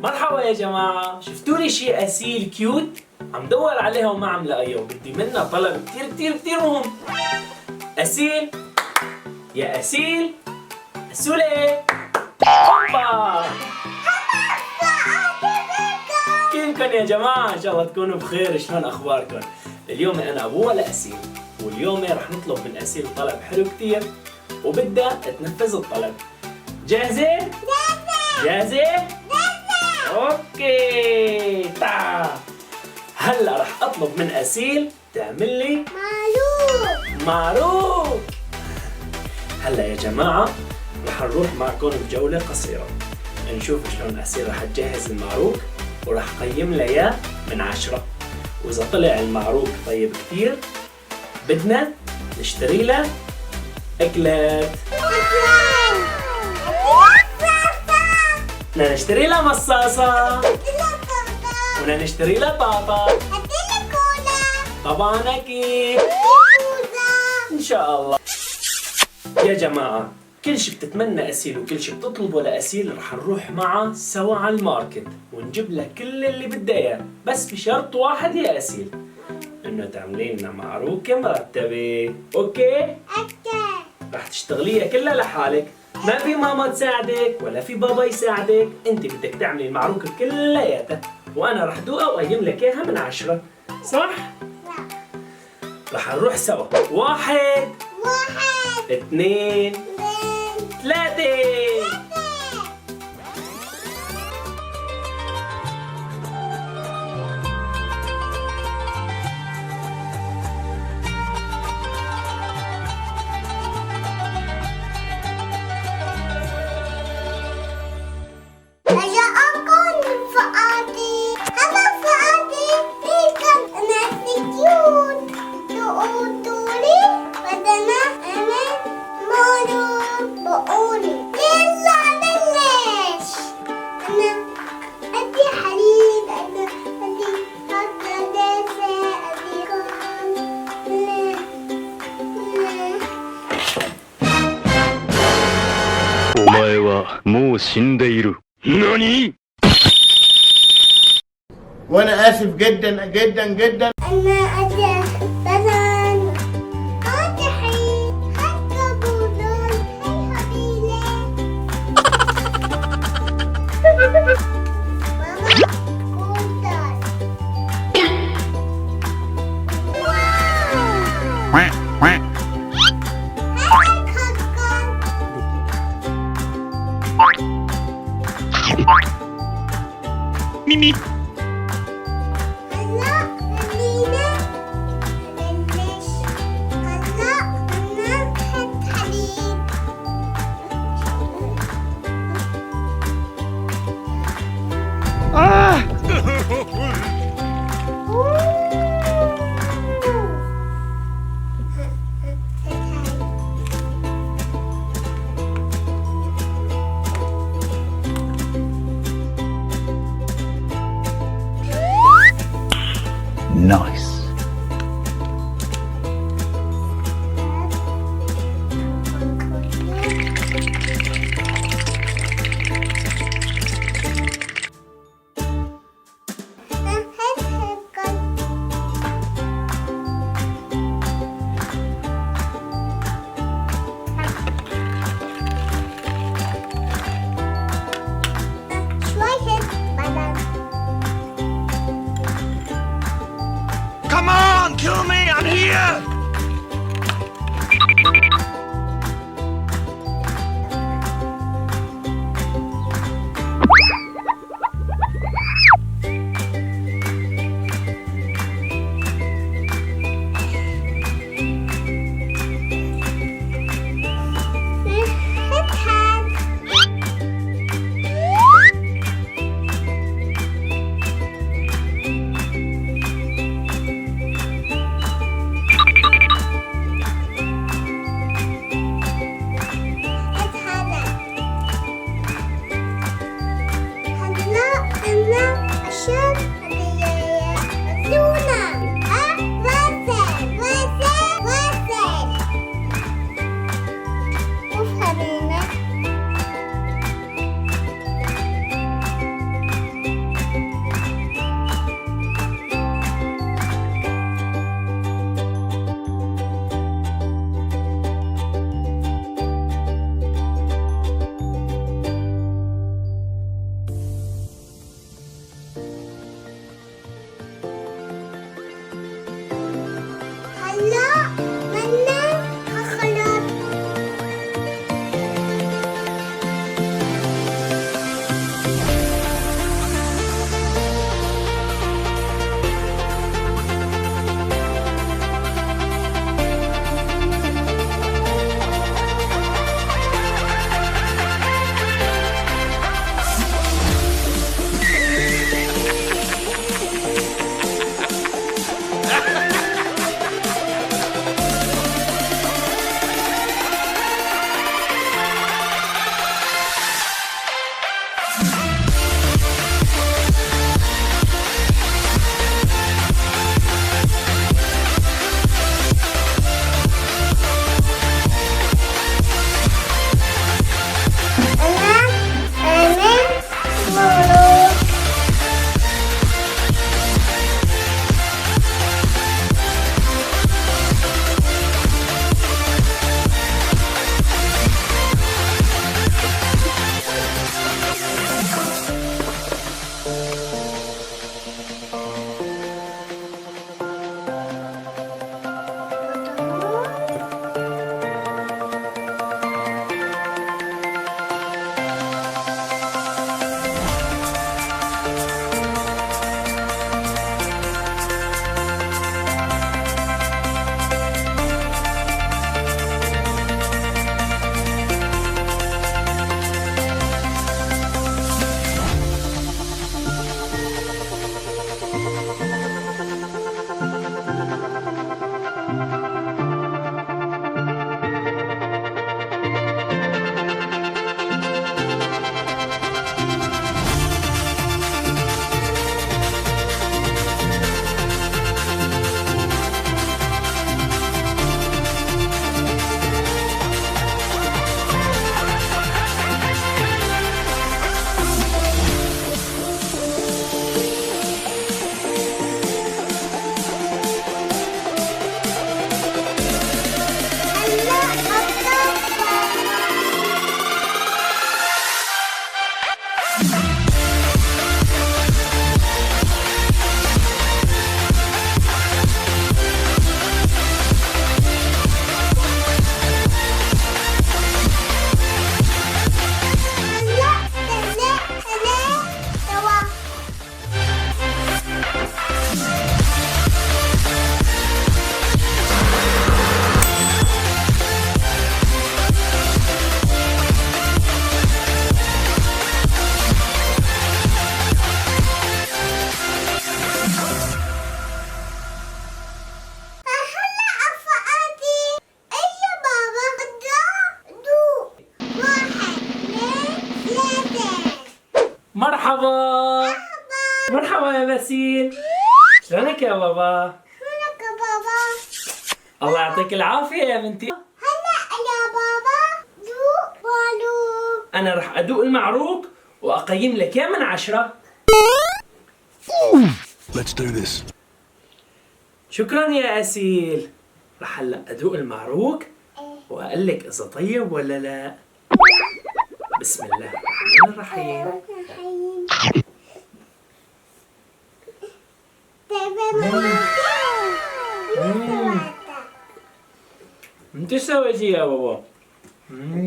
مرحبا يا جماعة، شفتوا لي شيء أسيل كيوت؟ عم دور عليها وما عم لاقيه وبدي منها طلب كتير كتير كتير مهم. أسيل يا أسيل، أسولة هوبا. كيفكن يا جماعة؟ إن شاء الله تكونوا بخير. شلون أخباركن؟ اليوم أنا أبوها لأسيل، واليوم رح نطلب من أسيل طلب حلو كتير وبدها تنفذ الطلب. جاهزة؟ جاهزة؟ اوكي تا هلا رح اطلب من أسيل تعمل لي معروف. هلا يا جماعة رح نروح معكم بجولة قصيرة نشوف شلون أسيل رح تجهز المعروف ورح قيم لها اياه من 10، واذا طلع المعروف طيب كتير بدنا نشتري لها اكلات. بدنا نشتري لها مصاصة، بدنا نشتري لها بابا، طبعا اكيد ان شاء الله. يا جماعة كل شي بتتمنى أسيل وكل شي بتطلبه لأسيل رح نروح معها سوا على الماركت ونجيب لها كل اللي بدها اياه، بس بشرط واحد يا أسيل، انه تعملي لنا معروكة مرتبة. اوكي؟ رح تشتغليها كلها لحالك، ما في ماما تساعدك ولا في بابا يساعدك، انت بدك تعملي المعروكة كلياتها وانا رح دوقها واقيم لك اياها من 10، صح؟ رح نروح سوا. 1 2 3. ناني؟ وانا اسف جدا جدا جدا. انا اسف بلان اضحي حتى بودون هي حبيبي. ماما كونتر ميمي Nice. Come on, kill me, I'm here! مرحبا مرحبا يا باسيل، شلونك يا بابا؟ شلونك يا بابا؟ الله يعطيك العافية يا بنتي. هلا يا بابا دوق معروك. أنا رح أدوق المعروك وأقيم لك إياه من 10. Let's do this. شكرا يا أسيل. رح هلا أدوق المعروك وأقول لك إذا طيب ولا لا. بسم الله الرحمن الرحيم. انت سويتي يا بابا؟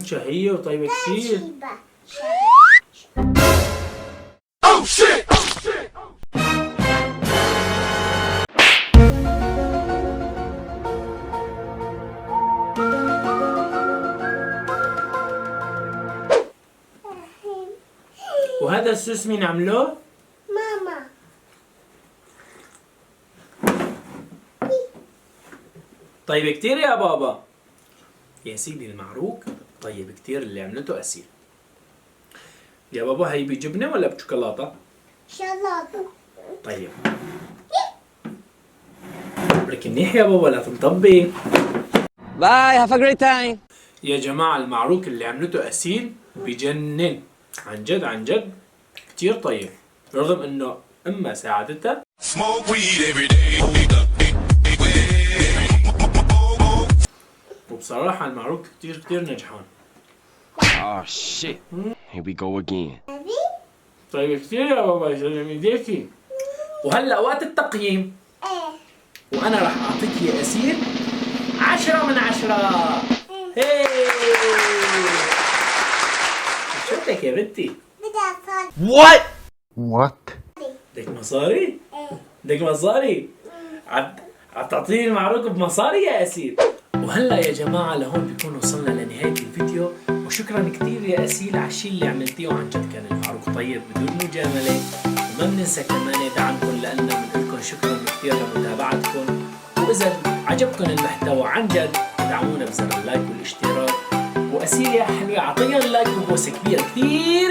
شهية وطيبة كثير. Oh shit! وهذا السوس مين عمله؟ ماما. طيب كتير يا بابا. يا سيدي المعروك طيب كتير اللي عملته أسيل. يا بابا هي بجبنة ولا بشوكولاتة؟ شوكولاتة. طيب لك منيح يا بابا لا تنطبي. Bye, have a great time. يا جماعة المعروك اللي عملته أسيل بجنن، عن جد عن جد كتير طيب، رغم انه امها ساعدتها. Smoke weed every day. وبصراحة المعروك كتير كتير نجحان. Oh shit. Here we go again. طيب كتير يا بابا يسلم ايديكي. وهلا وقت التقييم، وانا راح اعطيك يا أسيل 10 من 10. هي شو بدك يا بنتي؟ What? What? بدك مصاري؟ بدك مصاري؟ تعطيني المعروك بمصاري يا أسيل. وهلا يا جماعة لهون بيكون وصلنا لنهاية الفيديو، وشكرا كثير يا أسيل على الشيء اللي عملتيه، وعن جد كان المعروك طيب بدون مجاملة. وما بننسى كمان دعمكم، لأن بنقول لكم شكرا كثير لمتابعتكم، وإذا عجبكم المحتوى عن جد ادعمونا بزر اللايك والاشتراك. وأسيل يا حلوة اعطينا اللايك وبوس كبير كثير